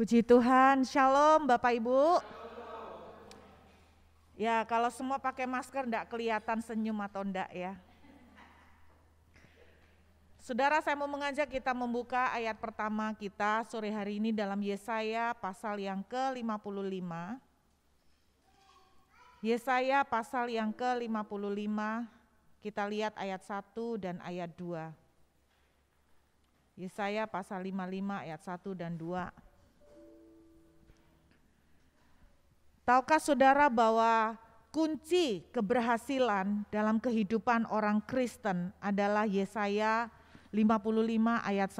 Puji Tuhan, Shalom Bapak Ibu. Ya kalau semua pakai masker enggak kelihatan senyum atau enggak ya. Saudara, saya mau mengajak kita membuka ayat pertama kita sore hari ini dalam Yesaya pasal yang ke-55. Yesaya pasal yang ke-55, kita lihat ayat 1 dan ayat 2. Yesaya pasal 55 ayat 1 dan 2. Tahukah saudara bahwa kunci keberhasilan dalam kehidupan orang Kristen adalah Yesaya 55 ayat 1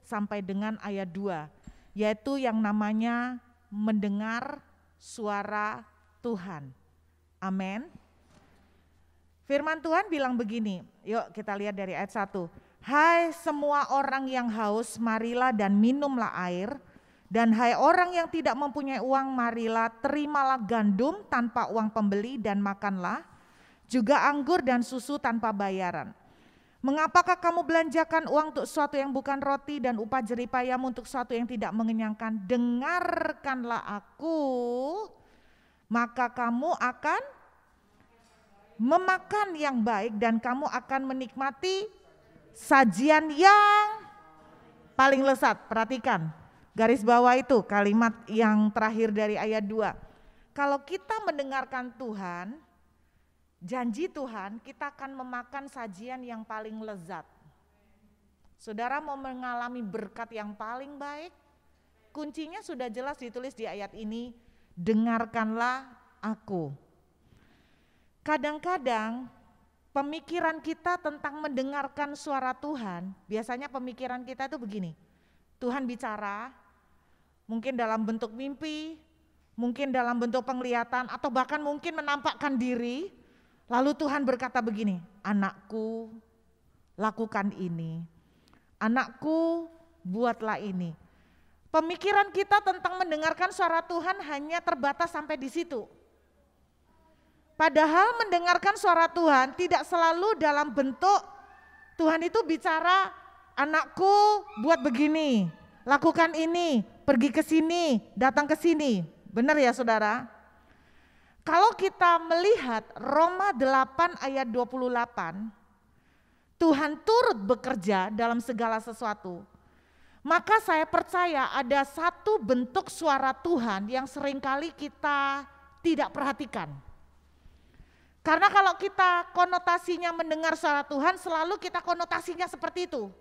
sampai dengan ayat 2, yaitu yang namanya mendengar suara Tuhan. Amin. Firman Tuhan bilang begini, yuk kita lihat dari ayat 1. Hai semua orang yang haus, marilah dan minumlah air. Dan hai orang yang tidak mempunyai uang, marilah terimalah gandum tanpa uang pembeli dan makanlah, juga anggur dan susu tanpa bayaran. Mengapakah kamu belanjakan uang untuk sesuatu yang bukan roti dan upah jeripayamu untuk sesuatu yang tidak mengenyangkan? Dengarkanlah aku, maka kamu akan memakan yang baik dan kamu akan menikmati sajian yang paling lezat. Perhatikan. Garis bawah itu kalimat yang terakhir dari ayat 2. Kalau kita mendengarkan Tuhan, janji Tuhan, kita akan memakan sajian yang paling lezat. Saudara mau mengalami berkat yang paling baik? Kuncinya sudah jelas ditulis di ayat ini, dengarkanlah aku. Kadang-kadang pemikiran kita tentang mendengarkan suara Tuhan, biasanya pemikiran kita itu begini, Tuhan bicara, mungkin dalam bentuk mimpi, mungkin dalam bentuk penglihatan, atau bahkan mungkin menampakkan diri. Lalu Tuhan berkata begini, anakku lakukan ini, anakku buatlah ini. Pemikiran kita tentang mendengarkan suara Tuhan hanya terbatas sampai di situ. Padahal mendengarkan suara Tuhan tidak selalu dalam bentuk Tuhan itu bicara, anakku buat begini, lakukan ini, pergi ke sini, datang ke sini. Benar ya saudara? Kalau kita melihat Roma 8 ayat 28, Tuhan turut bekerja dalam segala sesuatu. Maka saya percaya ada satu bentuk suara Tuhan yang seringkali kita tidak perhatikan. Karena kalau kita konotasinya mendengar suara Tuhan, selalu kita konotasinya seperti itu.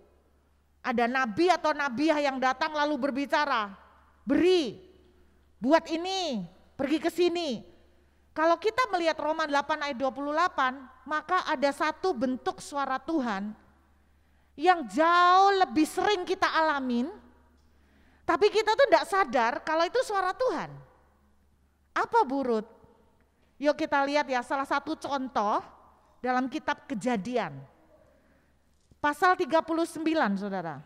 Ada nabi atau nabiah yang datang lalu berbicara, beri, buat ini, pergi ke sini. Kalau kita melihat Roma 8 ayat 28, maka ada satu bentuk suara Tuhan yang jauh lebih sering kita alamin, tapi kita tuh tidak sadar kalau itu suara Tuhan. Apa burut? Yuk kita lihat ya, salah satu contoh dalam kitab Kejadian. Pasal 39 saudara.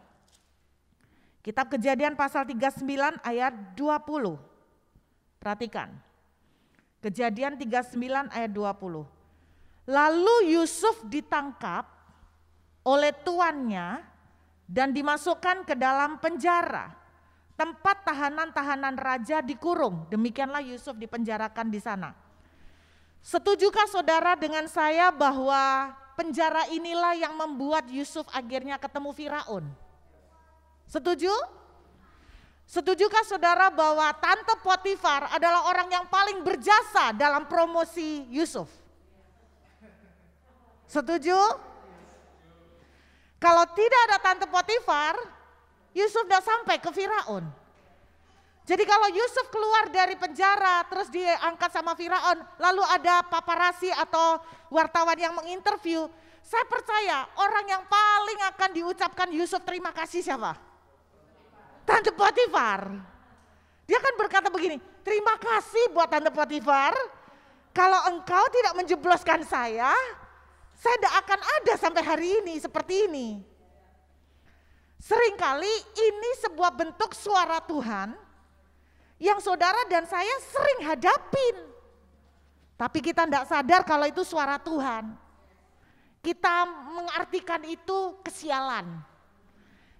Kitab Kejadian pasal 39 ayat 20. Perhatikan. Kejadian 39 ayat 20. Lalu Yusuf ditangkap oleh tuannya dan dimasukkan ke dalam penjara. Tempat tahanan-tahanan raja dikurung. Demikianlah Yusuf dipenjarakan di sana. Setujukah saudara dengan saya bahwa penjara inilah yang membuat Yusuf akhirnya ketemu Firaun? Setuju? Setujukah saudara bahwa Tante Potifar adalah orang yang paling berjasa dalam promosi Yusuf? Setuju? Kalau tidak ada Tante Potifar, Yusuf tidak sampai ke Firaun. Jadi kalau Yusuf keluar dari penjara terus diangkat sama Firaun, lalu ada paparasi atau wartawan yang menginterview, saya percaya orang yang paling akan diucapkan Yusuf terima kasih siapa? Tante Potifar. Dia akan berkata begini, terima kasih buat Tante Potifar, kalau engkau tidak menjebloskan saya tidak akan ada sampai hari ini seperti ini. Seringkali ini sebuah bentuk suara Tuhan yang saudara dan saya sering hadapin. Tapi kita tidak sadar kalau itu suara Tuhan. Kita mengartikan itu kesialan.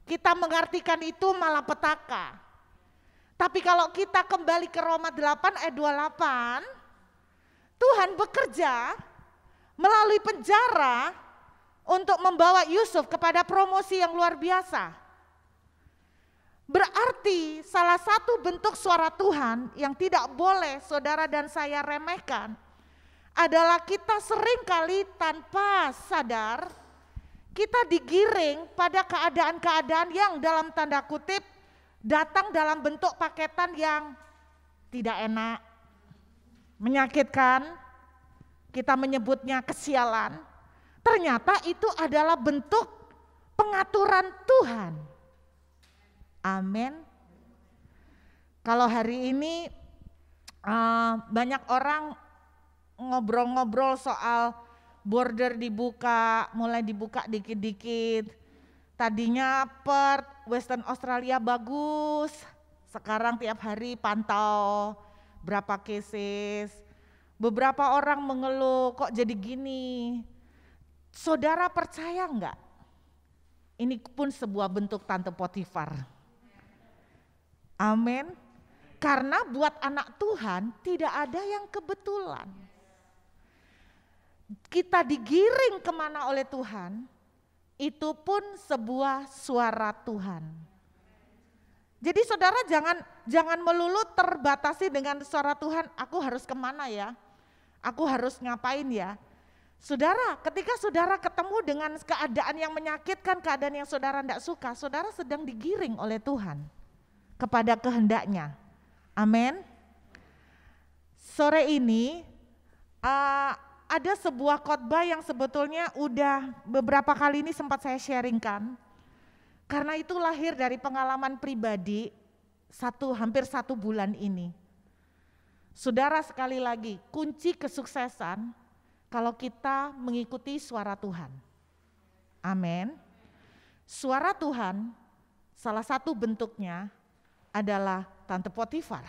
Kita mengartikan itu malapetaka. Tapi kalau kita kembali ke Roma 8 ayat 28, Tuhan bekerja melalui penjara untuk membawa Yusuf kepada promosi yang luar biasa. Berarti salah satu bentuk suara Tuhan yang tidak boleh saudara dan saya remehkan adalah kita seringkali tanpa sadar kita digiring pada keadaan-keadaan yang dalam tanda kutip datang dalam bentuk paketan yang tidak enak, menyakitkan, kita menyebutnya kesialan. Ternyata itu adalah bentuk pengaturan Tuhan. Amin. Kalau hari ini banyak orang ngobrol-ngobrol soal border dibuka, mulai dibuka dikit-dikit. Tadinya Perth, Western Australia bagus, sekarang tiap hari pantau berapa cases. Beberapa orang mengeluh kok jadi gini. Saudara percaya enggak? Ini pun sebuah bentuk tante Potifar. Amin. Karena buat anak Tuhan tidak ada yang kebetulan. Kita digiring kemana oleh Tuhan, itu pun sebuah suara Tuhan. Jadi saudara jangan melulu terbatasi dengan suara Tuhan, aku harus kemana ya? Aku harus ngapain ya? Saudara, ketika saudara ketemu dengan keadaan yang menyakitkan, keadaan yang saudara tidak suka, saudara sedang digiring oleh Tuhan kepada kehendaknya. Amin. Sore ini ada sebuah khotbah yang sebetulnya udah beberapa kali ini sempat saya sharingkan. Karena itu lahir dari pengalaman pribadi hampir 1 bulan ini. Saudara, sekali lagi, kunci kesuksesan kalau kita mengikuti suara Tuhan. Amin. Suara Tuhan salah satu bentuknya adalah tante Potifar.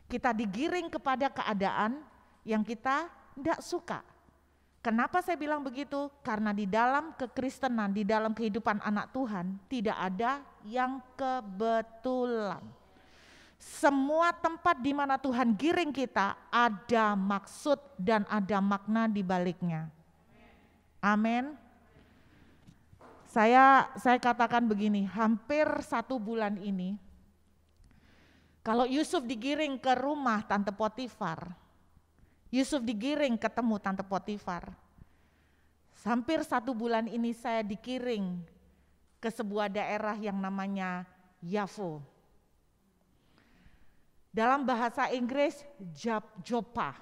Kita digiring kepada keadaan yang kita tidak suka. Kenapa saya bilang begitu? Karena di dalam kekristenan, di dalam kehidupan anak Tuhan tidak ada yang kebetulan. Semua tempat di mana Tuhan giring kita ada maksud dan ada makna di baliknya. Amin. Saya katakan begini, hampir 1 bulan ini, kalau Yusuf digiring ke rumah tante Potifar, Yusuf digiring ketemu tante Potifar. Hampir 1 bulan ini saya dikiring ke sebuah daerah yang namanya Yafo. Dalam bahasa Inggris Joppa.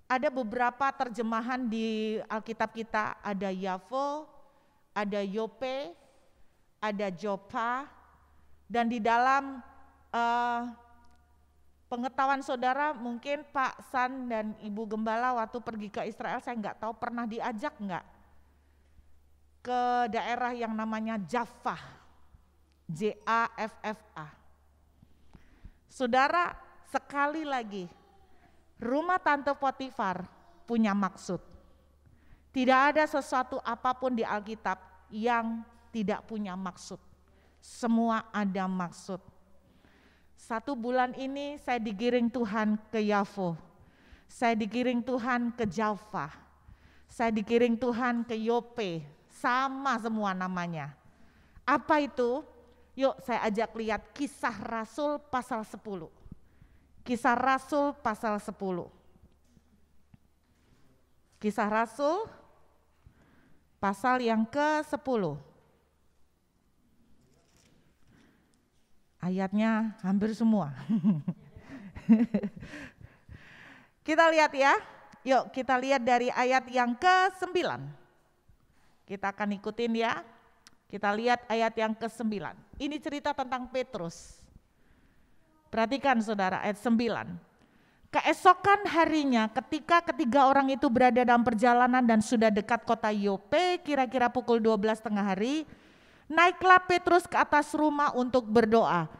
Ada beberapa terjemahan di Alkitab kita, ada Yafo, ada Yope, ada Joppa, dan di dalam pengetahuan saudara mungkin Pak San dan Ibu Gembala waktu pergi ke Israel, saya nggak tahu pernah diajak nggak ke daerah yang namanya Jaffa, Jaffa. Saudara, sekali lagi, rumah tante Potifar punya maksud. Tidak ada sesuatu apapun di Alkitab yang tidak punya maksud. Semua ada maksud. 1 bulan ini saya digiring Tuhan ke Yafo. Saya digiring Tuhan ke Jaffa. Saya digiring Tuhan ke Yope. Sama semua namanya. Apa itu? Yuk saya ajak lihat Kisah Rasul pasal 10. Kisah Rasul pasal 10. Kisah Rasul pasal yang ke-10. Ayatnya hampir semua. Kita lihat ya. Yuk kita lihat dari ayat yang ke-9. Kita akan ikutin ya. Kita lihat ayat yang ke-9. Ini cerita tentang Petrus. Perhatikan saudara, ayat 9. Keesokan harinya ketika ketiga orang itu berada dalam perjalanan dan sudah dekat kota Yope, kira-kira pukul 12 tengah hari, naiklah Petrus ke atas rumah untuk berdoa.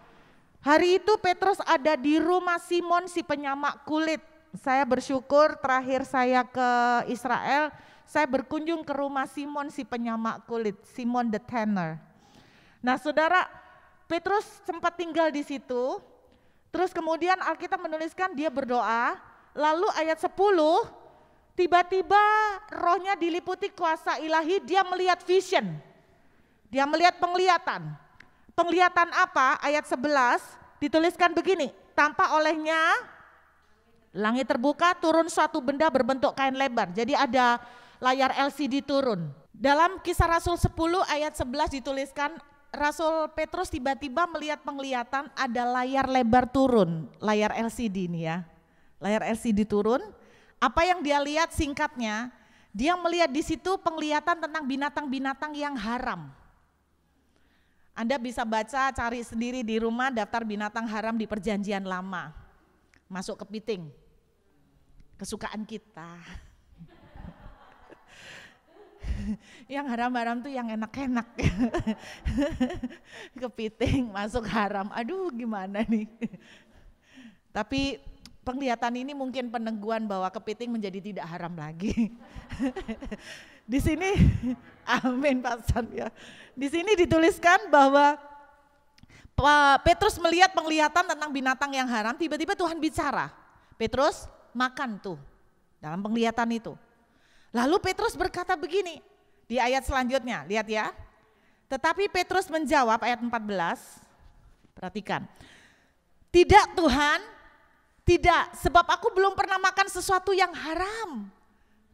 Hari itu Petrus ada di rumah Simon si penyamak kulit. Saya bersyukur terakhir saya ke Israel, saya berkunjung ke rumah Simon si penyamak kulit, Simon the Tanner. Nah saudara, Petrus sempat tinggal di situ. Terus kemudian Alkitab menuliskan dia berdoa. Lalu ayat 10, tiba-tiba rohnya diliputi kuasa ilahi, dia melihat vision. Dia melihat penglihatan. Penglihatan apa? Ayat 11 dituliskan begini, tampak olehnya langit terbuka, turun suatu benda berbentuk kain lebar. Jadi ada layar LCD turun. Dalam Kisah Rasul 10 ayat 11 dituliskan, Rasul Petrus tiba-tiba melihat penglihatan ada layar lebar turun, layar LCD ini ya. Layar LCD turun. Apa yang dia lihat singkatnya, dia melihat di situ penglihatan tentang binatang-binatang yang haram. Anda bisa baca, cari sendiri di rumah daftar binatang haram di Perjanjian Lama. Masuk kepiting. Kesukaan kita. Yang haram-haram tuh yang enak-enak. Kepiting masuk haram. Aduh gimana nih. Tapi penglihatan ini mungkin peneguhan bahwa kepiting menjadi tidak haram lagi. Di sini, amin Pak San ya. Di sini dituliskan bahwa Petrus melihat penglihatan tentang binatang yang haram, tiba-tiba Tuhan bicara. Petrus makan tuh dalam penglihatan itu. Lalu Petrus berkata begini di ayat selanjutnya, lihat ya. Tetapi Petrus menjawab ayat 14, perhatikan. Tidak Tuhan, tidak, sebab aku belum pernah makan sesuatu yang haram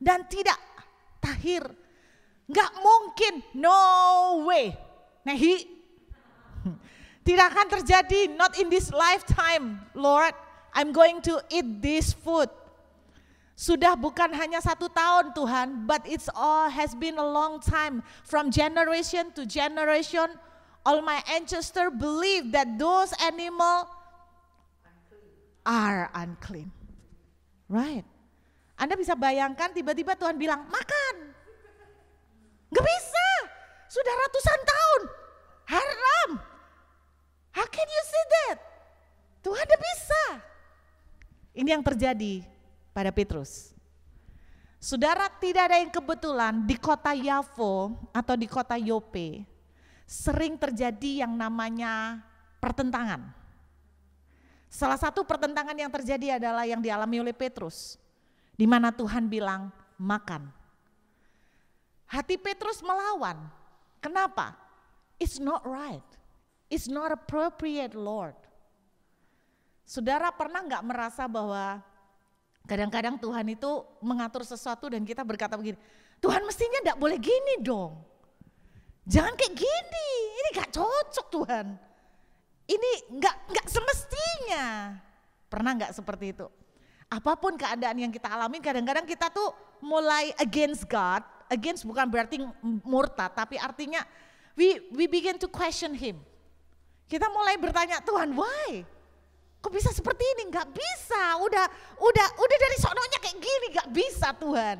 dan tidak tahir. Enggak mungkin, no way. Nehi. Tidak akan terjadi, not in this lifetime, Lord. I'm going to eat this food. Sudah bukan hanya 1 tahun Tuhan, but it's all has been a long time. From generation to generation, all my ancestors believe that those animals are unclean. Right. Anda bisa bayangkan tiba-tiba Tuhan bilang makan. Gak bisa. Sudah ratusan tahun. Haram. How can you say that? Tuhan gak bisa. Ini yang terjadi pada Petrus. Saudara, tidak ada yang kebetulan di kota Yafo atau di kota Yope sering terjadi yang namanya pertentangan. Salah satu pertentangan yang terjadi adalah yang dialami oleh Petrus, di mana Tuhan bilang makan. Hati Petrus melawan. Kenapa? It's not right. It's not appropriate, Lord. Saudara pernah nggak merasa bahwa kadang-kadang Tuhan itu mengatur sesuatu dan kita berkata begini, Tuhan mestinya nggak boleh gini dong. Jangan kayak gini, ini nggak cocok Tuhan. Ini nggak semestinya. Pernah nggak seperti itu? Apapun keadaan yang kita alami, kadang-kadang kita tuh mulai against God. Against bukan berarti murtad, tapi artinya we begin to question Him. Kita mulai bertanya, Tuhan, why? Kok bisa seperti ini? Nggak bisa. Udah dari sononya kayak gini, nggak bisa Tuhan.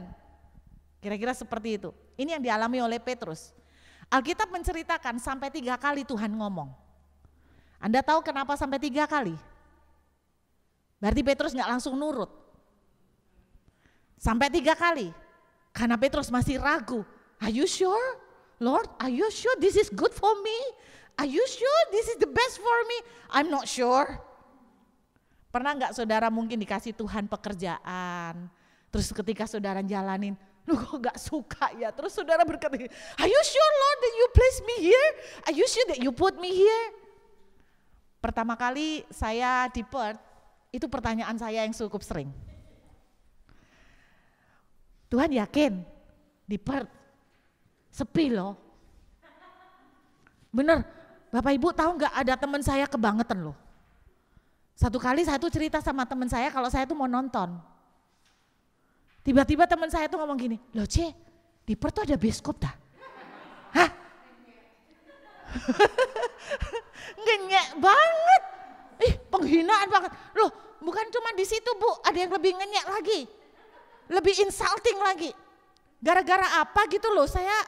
Kira-kira seperti itu. Ini yang dialami oleh Petrus. Alkitab menceritakan sampai 3 kali Tuhan ngomong. Anda tahu kenapa sampai 3 kali? Berarti Petrus nggak langsung nurut. Sampai 3 kali. Karena Petrus masih ragu. Are you sure? Lord, are you sure this is good for me? Are you sure this is the best for me? I'm not sure. Pernah nggak saudara mungkin dikasih Tuhan pekerjaan. Terus ketika saudara jalanin, lu kok gak suka ya? Terus saudara berkata, are you sure Lord that you place me here? Are you sure that you put me here? Pertama kali saya di Perth, itu pertanyaan saya yang cukup sering. Tuhan yakin di Perth sepi loh. Bener, Bapak Ibu tahu gak ada teman saya kebangetan loh. Satu kali saya tuh cerita sama teman saya kalau saya tuh mau nonton. Tiba-tiba teman saya tuh ngomong gini, loh Ce, di Perth tuh ada bioskop dah. Hah? Ngenyek banget. Penghinaan banget. Loh, bukan cuma di situ Bu, ada yang lebih ngenyek lagi. Lebih insulting lagi. Gara-gara apa gitu loh, saya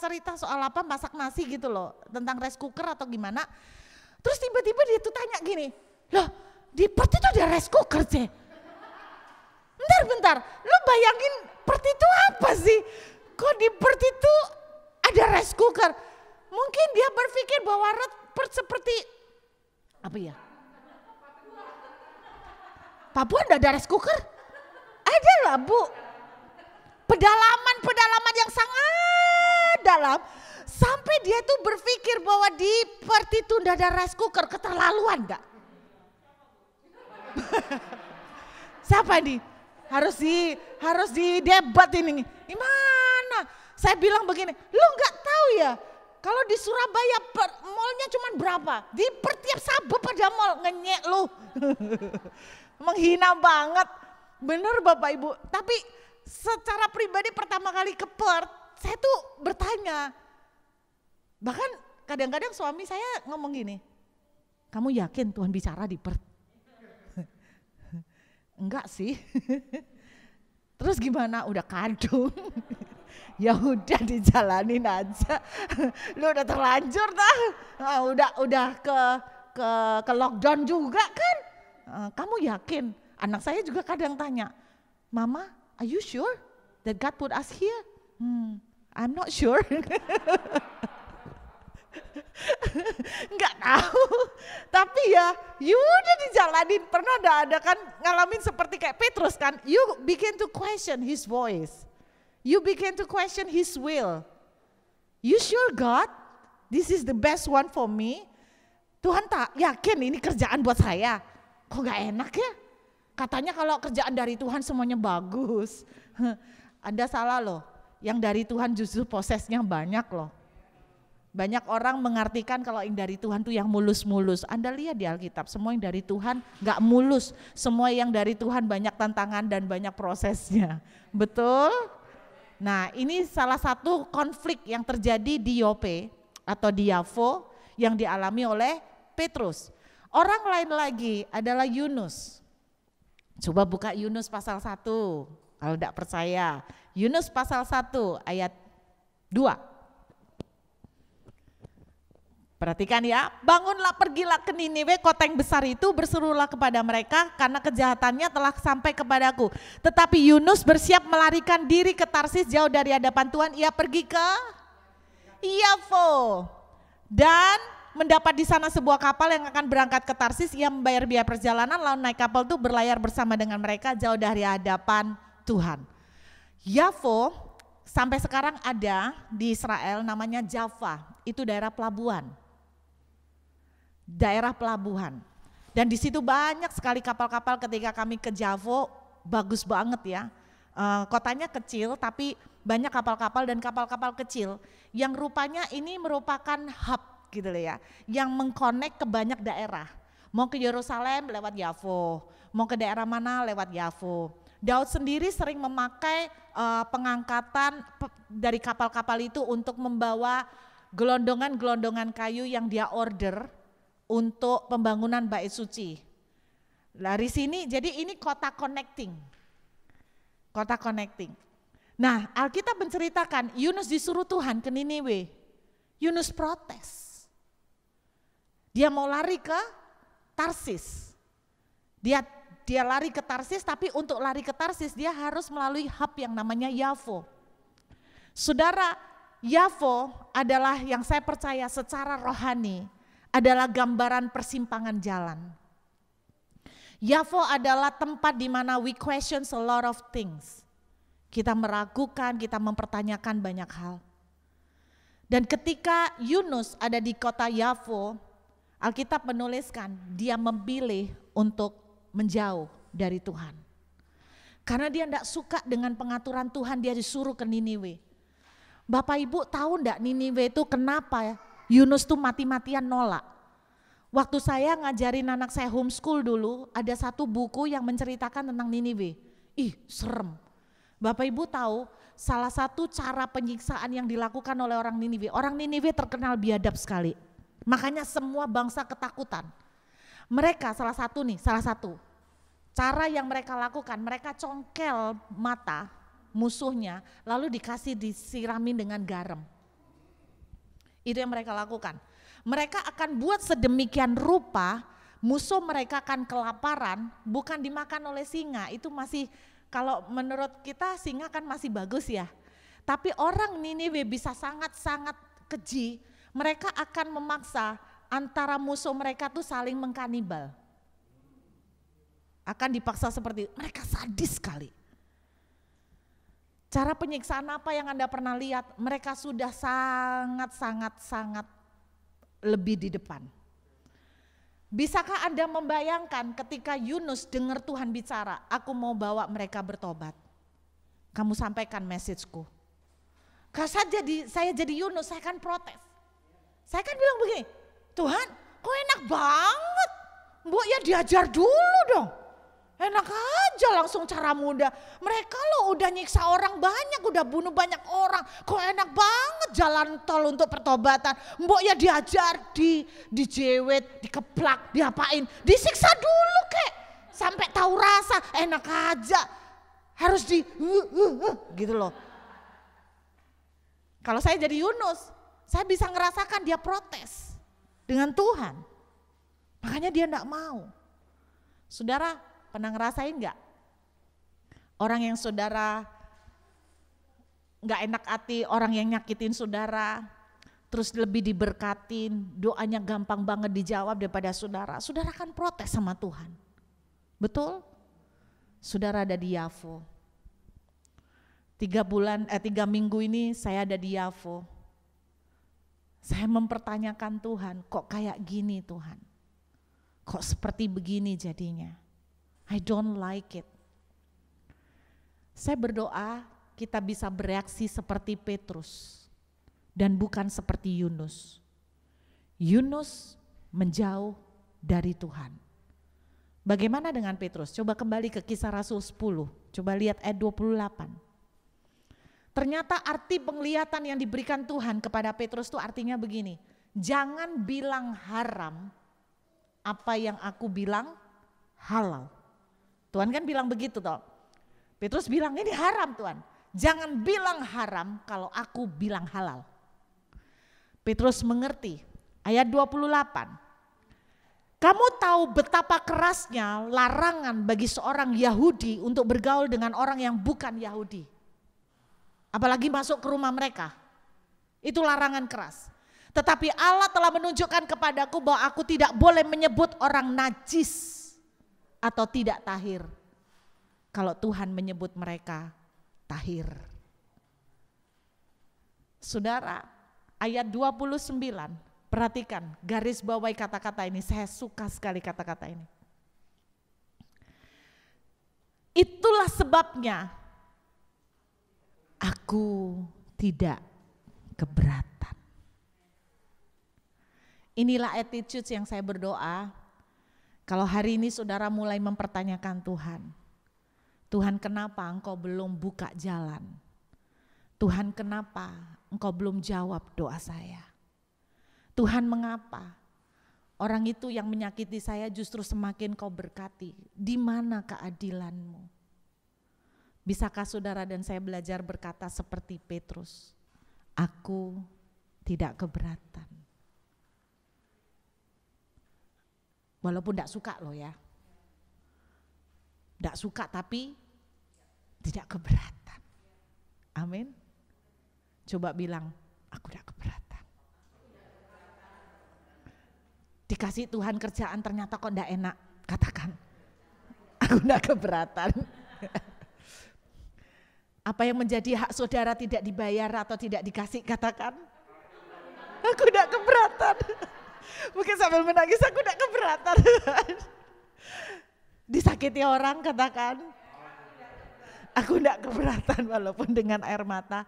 cerita soal apa, masak nasi gitu loh, tentang rice cooker atau gimana. Terus tiba-tiba dia tuh tanya gini, loh di Perth itu ada rice cooker Ce. Bentar, lu bayangin Perth itu apa sih? Kok di Perth itu ada rice cooker? Mungkin dia berpikir bahwa seperti apa ya? Papua enggak ada rice cooker? Ada lah Bu. Pedalaman yang sangat dalam. Sampai dia tuh berpikir bahwa di Perth itu enggak ada rice cooker, keterlaluan enggak? Siapa nih? Harus di debat ini. Gimana? Saya bilang begini, lu enggak tahu ya? Kalau di Surabaya mallnya cuma berapa? Di Perth tiap Sabtu pada mall, ngenyek lu. Menghina banget. Bener Bapak Ibu. Tapi secara pribadi pertama kali ke Perth, saya tuh bertanya. Bahkan kadang-kadang suami saya ngomong gini, kamu yakin Tuhan bicara di Perth? Enggak sih. Terus gimana? Udah kadung. Ya udah dijalanin aja. Lu udah terlanjur dah. Udah ke lockdown juga kan? Kamu yakin? Anak saya juga kadang tanya, Mama, are you sure that God put us here? I'm not sure. Enggak tahu. Tapi ya udah dijalanin. Pernah ada kan ngalamin seperti kayak Petrus kan? You begin to question his voice. You begin to question his will. You sure God? This is the best one for me? Tuhan tak yakin ini kerjaan buat saya. Kok gak enak ya? Katanya kalau kerjaan dari Tuhan semuanya bagus. Anda salah loh. Yang dari Tuhan justru prosesnya banyak loh. Banyak orang mengartikan kalau yang dari Tuhan tuh yang mulus-mulus. Anda lihat di Alkitab, semua yang dari Tuhan gak mulus. Semua yang dari Tuhan banyak tantangan dan banyak prosesnya. Betul? Nah ini salah satu konflik yang terjadi di Yope atau di Yafo yang dialami oleh Petrus. Orang lain lagi adalah Yunus. Coba buka Yunus pasal 1 kalau tidak percaya. Yunus pasal 1 ayat 2. Perhatikan ya, bangunlah pergilah ke Niniwe, kota yang besar itu, berserulah kepada mereka karena kejahatannya telah sampai kepadaku. Tetapi Yunus bersiap melarikan diri ke Tarsis jauh dari hadapan Tuhan. Ia pergi ke Yafo dan mendapat di sana sebuah kapal yang akan berangkat ke Tarsis. Ia membayar biaya perjalanan lalu naik kapal itu berlayar bersama dengan mereka jauh dari hadapan Tuhan. Yafo sampai sekarang ada di Israel namanya Jaffa, itu daerah pelabuhan. Daerah pelabuhan. Dan di situ banyak sekali kapal-kapal. Ketika kami ke Jaffa, bagus banget ya. Kotanya kecil tapi banyak kapal-kapal dan kapal-kapal kecil yang rupanya ini merupakan hub gitu loh ya, yang mengkonek ke banyak daerah. Mau ke Yerusalem lewat Yafo, mau ke daerah mana lewat Yafo. Daud sendiri sering memakai pengangkatan dari kapal-kapal itu untuk membawa gelondongan-gelondongan kayu yang dia order untuk pembangunan bait suci. Dari sini jadi ini kota connecting. Kota connecting. Nah, Alkitab menceritakan Yunus disuruh Tuhan ke Niniwe. Yunus protes. Dia mau lari ke Tarsis. Dia lari ke Tarsis, tapi untuk lari ke Tarsis dia harus melalui hub yang namanya Yafo. Saudara, Yafo adalah yang saya percaya secara rohani adalah gambaran persimpangan jalan. Yafo adalah tempat di mana we question a lot of things. Kita meragukan, kita mempertanyakan banyak hal. Dan ketika Yunus ada di kota Yafo, Alkitab menuliskan dia memilih untuk menjauh dari Tuhan. Karena dia tidak suka dengan pengaturan Tuhan, dia disuruh ke Niniwe. Bapak Ibu tahu enggak Niniwe itu kenapa Yunus tuh mati-matian nolak? Waktu saya ngajarin anak saya homeschool dulu, ada satu buku yang menceritakan tentang Niniwe. Ih, serem. Bapak Ibu tahu salah satu cara penyiksaan yang dilakukan oleh orang Niniwe terkenal biadab sekali. Makanya semua bangsa ketakutan. Mereka salah satu cara yang mereka lakukan, mereka congkel mata musuhnya lalu disiramin dengan garam. Itu yang mereka lakukan. Mereka akan buat sedemikian rupa musuh mereka akan kelaparan, bukan dimakan oleh singa. Itu masih, kalau menurut kita singa kan masih bagus ya. Tapi orang Niniwe bisa sangat-sangat keji. Mereka akan memaksa antara musuh mereka tuh saling mengkanibal. Akan dipaksa seperti itu. Mereka sadis sekali. Cara penyiksaan apa yang Anda pernah lihat? Mereka sudah sangat lebih di depan. Bisakah Anda membayangkan ketika Yunus dengar Tuhan bicara, aku mau bawa mereka bertobat. Kamu sampaikan messageku. Kalau saya jadi Yunus, saya akan protes. Saya kan bilang begini, Tuhan kok enak banget, Mbok ya diajar dulu dong. Enak aja langsung cara mudah. Mereka loh udah nyiksa orang banyak, udah bunuh banyak orang. Kok enak banget jalan tol untuk pertobatan. Mbok ya diajar, dijewet, dikeplak, diapain. Disiksa dulu kek, sampai tahu rasa, enak aja. Harus gitu loh. Kalau saya jadi Yunus, saya bisa ngerasakan dia protes dengan Tuhan. Makanya dia enggak mau. Saudara, pernah ngerasain enggak? Orang yang saudara enggak enak hati, orang yang nyakitin saudara, terus lebih diberkatin, doanya gampang banget dijawab daripada saudara. Saudara kan protes sama Tuhan. Betul? Saudara ada di Yavo. 3 minggu ini saya ada di Yavo. Saya mempertanyakan Tuhan, kok kayak gini Tuhan? Kok seperti begini jadinya? I don't like it. Saya berdoa kita bisa bereaksi seperti Petrus dan bukan seperti Yunus. Yunus menjauh dari Tuhan. Bagaimana dengan Petrus? Coba kembali ke Kisah Rasul 10. Coba lihat ayat 28. Ternyata arti penglihatan yang diberikan Tuhan kepada Petrus itu artinya begini. Jangan bilang haram apa yang aku bilang halal. Tuhan kan bilang begitu toh. Petrus bilang ini haram Tuhan. Jangan bilang haram kalau aku bilang halal. Petrus mengerti. Ayat 28. Kamu tahu betapa kerasnya larangan bagi seorang Yahudi untuk bergaul dengan orang yang bukan Yahudi. Apalagi masuk ke rumah mereka. Itu larangan keras. Tetapi Allah telah menunjukkan kepadaku bahwa aku tidak boleh menyebut orang najis atau tidak tahir. Kalau Tuhan menyebut mereka tahir. Saudara, ayat 29, perhatikan garis bawahi kata-kata ini. Saya suka sekali kata-kata ini. Itulah sebabnya aku tidak keberatan. Inilah attitude yang saya berdoa. Kalau hari ini saudara mulai mempertanyakan Tuhan. Tuhan, kenapa engkau belum buka jalan? Tuhan, kenapa engkau belum jawab doa saya? Tuhan, mengapa orang itu yang menyakiti saya justru semakin kau berkati? Di mana keadilanmu? Bisakah saudara dan saya belajar berkata seperti Petrus? Aku tidak keberatan. Walaupun tidak suka loh ya. Tidak suka tapi tidak keberatan. Amin. Coba bilang, aku tidak keberatan. Dikasih Tuhan kerjaan ternyata kok tidak enak. Katakan, aku tidak keberatan. Apa yang menjadi hak saudara tidak dibayar atau tidak dikasih, katakan. Aku tidak keberatan. Mungkin sambil menangis, aku tidak keberatan. Disakiti orang, katakan. Aku tidak keberatan walaupun dengan air mata.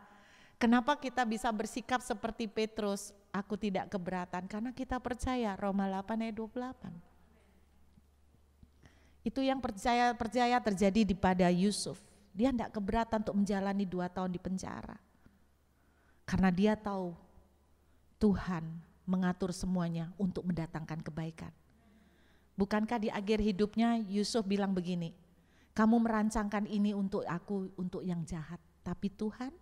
Kenapa kita bisa bersikap seperti Petrus? Aku tidak keberatan karena kita percaya Roma 8 ayat 28. Itu yang percaya terjadi pada Yusuf. Dia tidak keberatan untuk menjalani 2 tahun di penjara. Karena dia tahu Tuhan mengatur semuanya untuk mendatangkan kebaikan. Bukankah di akhir hidupnya Yusuf bilang begini, kamu merancangkan ini untuk aku, untuk yang jahat. Tapi Tuhan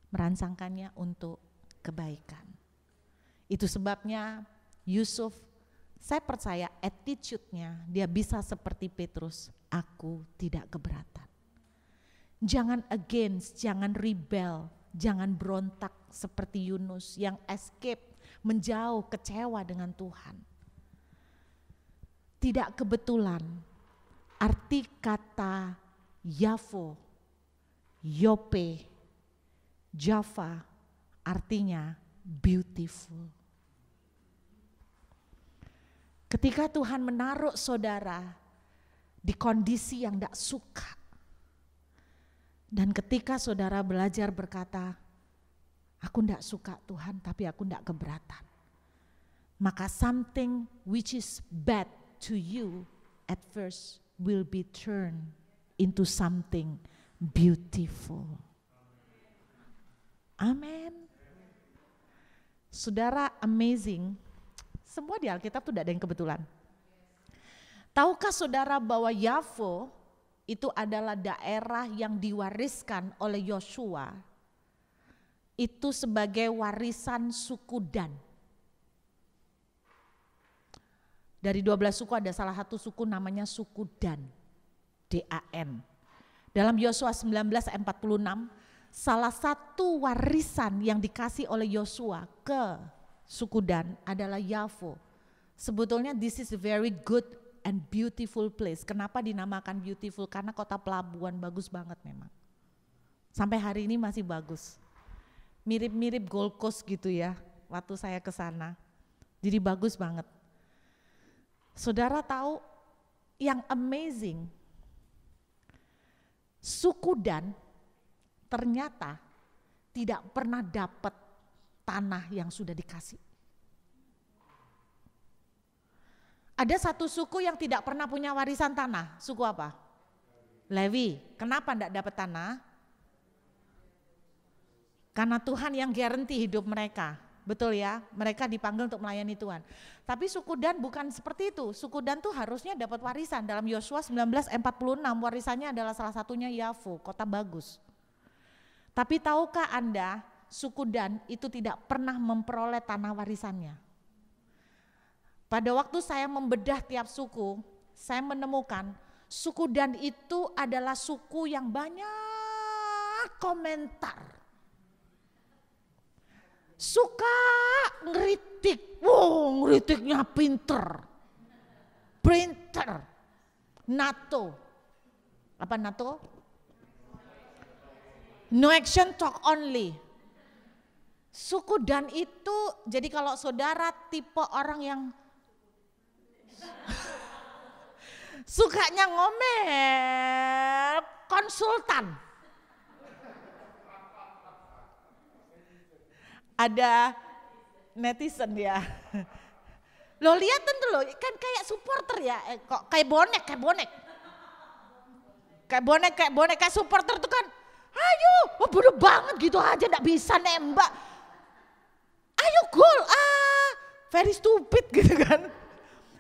merancangkannya untuk kebaikan. Itu sebabnya Yusuf, saya percaya attitude-nya dia bisa seperti Petrus, aku tidak keberatan. Jangan against, jangan rebel, Jangan berontak seperti Yunus yang escape, menjauh, kecewa dengan Tuhan. Tidak kebetulan arti kata Yavo, Yope, Java artinya beautiful. Ketika Tuhan menaruh saudara di kondisi yang tidak suka, dan ketika saudara belajar berkata, aku tidak suka Tuhan tapi aku tidak keberatan, maka something which is bad to you at first will be turned into something beautiful. Amin. Saudara, amazing. Semua di Alkitab itu tidak ada yang kebetulan. Tahukah saudara bahwa Yavo itu adalah daerah yang diwariskan oleh Yosua, itu sebagai warisan suku Dan. Dari 12 suku ada salah satu suku namanya suku Dan, D-A-N. Dalam Yosua 19:46, salah satu warisan yang dikasih oleh Yosua ke suku Dan adalah Yavo. Sebetulnya this is a very good and beautiful place. Kenapa dinamakan beautiful? Karena kota pelabuhan bagus banget memang. Sampai hari ini masih bagus. Mirip-mirip Gold Coast gitu ya waktu saya ke sana. Jadi bagus banget. Saudara tahu yang amazing, suku Dan ternyata tidak pernah dapat tanah yang sudah dikasih. Ada satu suku yang tidak pernah punya warisan tanah. Suku apa? Lewi. Kenapa tidak dapat tanah? Karena Tuhan yang guarantee hidup mereka. Betul ya, mereka dipanggil untuk melayani Tuhan. Tapi suku Dan bukan seperti itu. Suku Dan tuh harusnya dapat warisan. Dalam Yosua 19:46 warisannya adalah salah satunya Yavo, kota bagus. Tapi tahukah Anda, suku Dan itu tidak pernah memperoleh tanah warisannya. Pada waktu saya membedah tiap suku, saya menemukan suku Dan itu adalah suku yang banyak komentar. Suka ngeritik, wow ngeritiknya pinter. NATO. Apa NATO? No action, talk only. Suku Dan itu, jadi kalau saudara tipe orang yang sukanya ngomel, konsultan. Ada netizen ya. Lo lihat tentu lo, kan kayak supporter ya, kok kayak bonek. Kayak supporter tuh kan, ayo, bodoh banget gitu aja, gak bisa nembak. Ayo gol, very stupid gitu kan.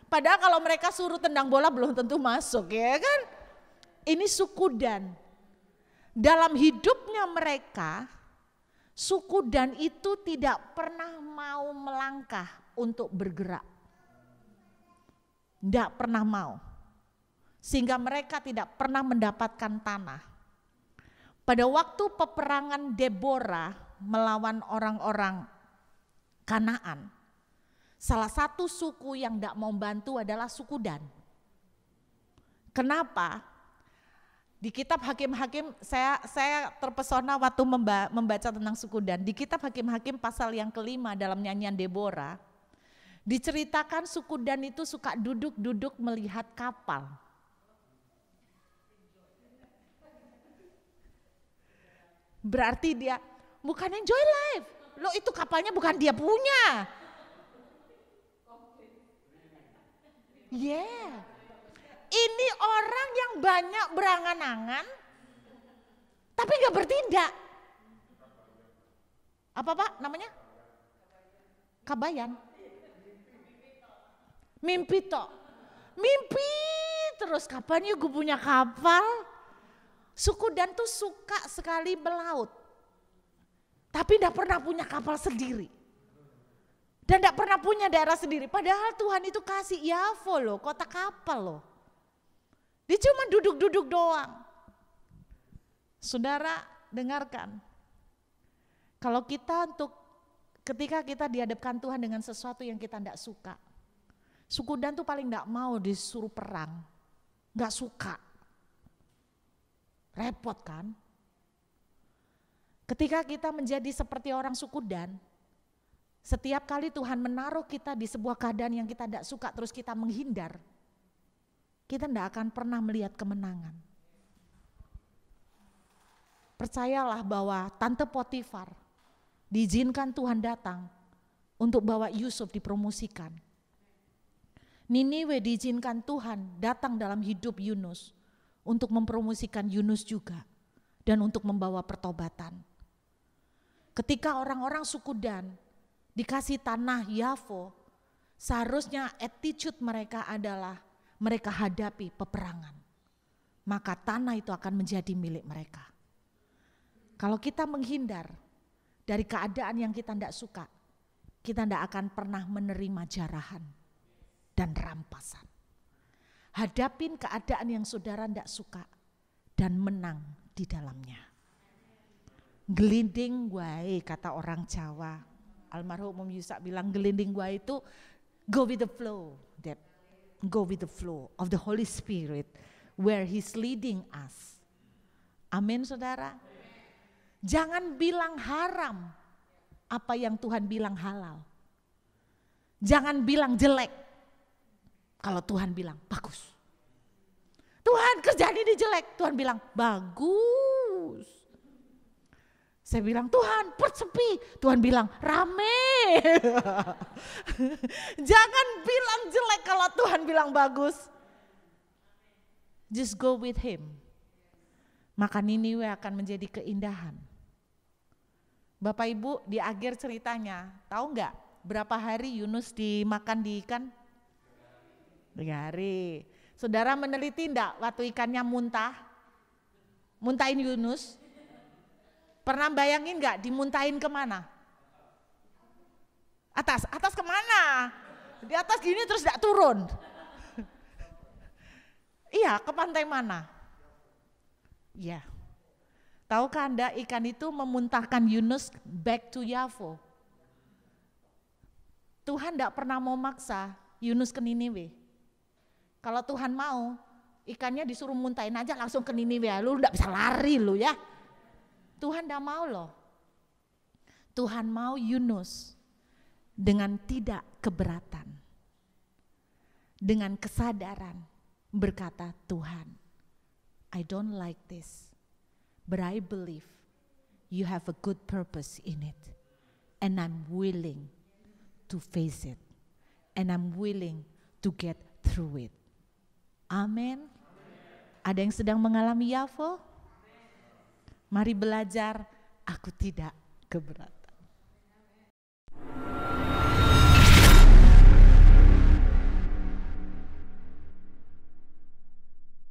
Padahal kalau mereka suruh tendang bola belum tentu masuk ya kan. Ini suku Dan. Dalam hidupnya mereka, suku Dan itu tidak pernah mau melangkah untuk bergerak. Tidak pernah mau. Sehingga mereka tidak pernah mendapatkan tanah. Pada waktu peperangan Deborah melawan orang-orang Kanaan, salah satu suku yang tidak mau bantu adalah suku Dan. Kenapa? Di kitab Hakim-Hakim, saya terpesona waktu membaca tentang suku Dan. Di kitab Hakim-Hakim pasal yang kelima dalam nyanyian Deborah, diceritakan suku Dan itu suka duduk-duduk melihat kapal. Berarti dia bukan enjoy life. Loh itu kapalnya bukan dia punya. Yeah. Ini orang yang banyak berangan-angan tapi gak bertindak. Apa Pak namanya? Kabayan. Mimpi tok. Mimpi terus kapan yuk gue punya kapal. Suku Dan tuh suka sekali melaut. Tapi gak pernah punya kapal sendiri. Dan gak pernah punya daerah sendiri. Padahal Tuhan itu kasih Yavo loh, kota kapal loh. Dia cuma duduk-duduk doang. Saudara dengarkan. Kalau ketika kita dihadapkan Tuhan dengan sesuatu yang kita tidak suka, suku Dan tuh paling tidak mau disuruh perang, nggak suka, repot kan? Ketika kita menjadi seperti orang suku Dan, setiap kali Tuhan menaruh kita di sebuah keadaan yang kita tidak suka terus kita menghindar, kita tidak akan pernah melihat kemenangan. Percayalah bahwa Tante Potifar diizinkan Tuhan datang untuk bawa Yusuf dipromosikan. Niniwe diizinkan Tuhan datang dalam hidup Yunus untuk mempromosikan Yunus juga dan untuk membawa pertobatan. Ketika orang-orang suku Dan dikasih tanah Yafo, seharusnya attitude mereka adalah mereka hadapi peperangan. Maka tanah itu akan menjadi milik mereka. Kalau kita menghindar dari keadaan yang kita tidak suka, kita tidak akan pernah menerima jarahan dan rampasan. Hadapin keadaan yang saudara tidak suka dan menang di dalamnya. Gelinding wae kata orang Jawa. Almarhum Om Yusak bilang gelinding wae itu go with the flow. Go with the flow of the Holy Spirit where He's leading us. Amin saudara. Jangan bilang haram apa yang Tuhan bilang halal. Jangan bilang jelek kalau Tuhan bilang bagus. Tuhan kerjaan ini jelek, Tuhan bilang bagus. Saya bilang Tuhan perut sepi, Tuhan bilang rame. Jangan bilang jelek kalau Tuhan bilang bagus. Just go with Him. Maka Niniwe akan menjadi keindahan. Bapak Ibu di akhir ceritanya, tahu nggak berapa hari Yunus dimakan di ikan? 3 hari. Saudara meneliti enggak waktu ikannya muntah? Muntahin Yunus? Pernah bayangin enggak dimuntahin kemana? Atas kemana? Di atas gini terus enggak turun? Iya, ke pantai mana? Iya. Tahukah Anda ikan itu memuntahkan Yunus back to Yafo? Tuhan enggak pernah mau maksa Yunus ke Niniwe. Kalau Tuhan mau, ikannya disuruh muntahin aja langsung ke Niniwe, lu enggak bisa lari lu ya. Tuhan enggak mau loh. Tuhan mau Yunus dengan tidak keberatan. Dengan kesadaran berkata, Tuhan, I don't like this, but I believe you have a good purpose in it. And I'm willing to face it. And I'm willing to get through it. Amin. Ada yang sedang mengalami Yafo? Mari belajar, aku tidak keberatan.